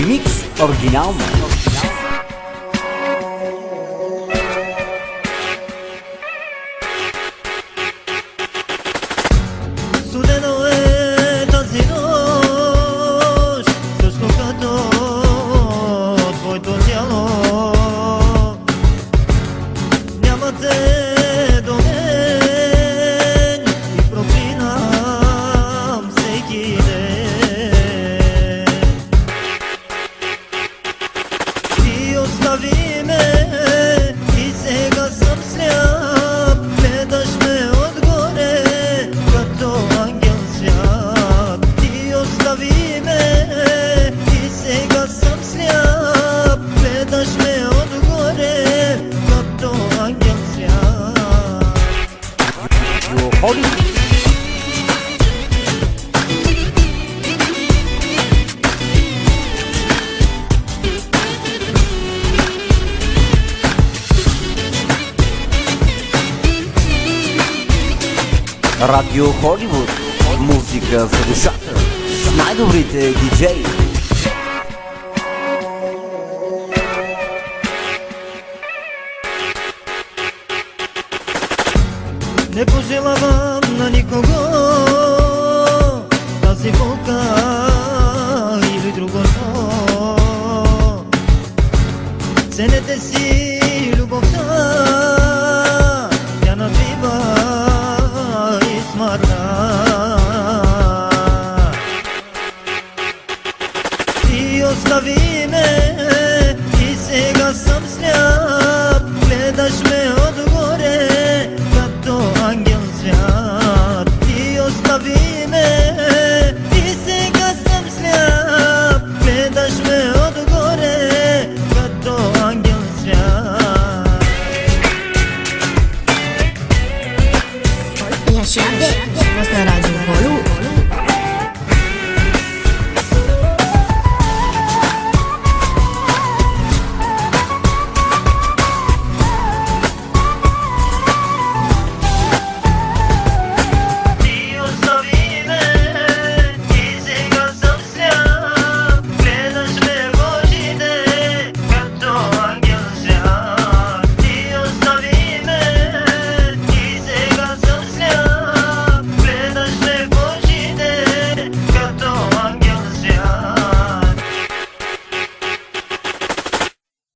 Ремикс оригинално. Студено е тази нощ, също като твоето тяло. Няма те до мен и проклинам всеки ден. Ти остави ме и сега съм сляп, гледаш ме отгоре като ангел свят. Ти остави ме и сега съм сляп, гледаш ме отгоре като ангел свят. Холивуд. Радио Холивуд. Музика за душата с най-добрите диджеи. Не пожелавам на никого тази болка или друго зло. Ценете си любовта, тя набива и смъртта. Ти остави ме и сега съм сляп, гледаш ме отгоре като ангел свят. Ти остави ме и сега съм сляп, гледаш ме отгоре като ангел свят. Я шляпе, просто радио Холю.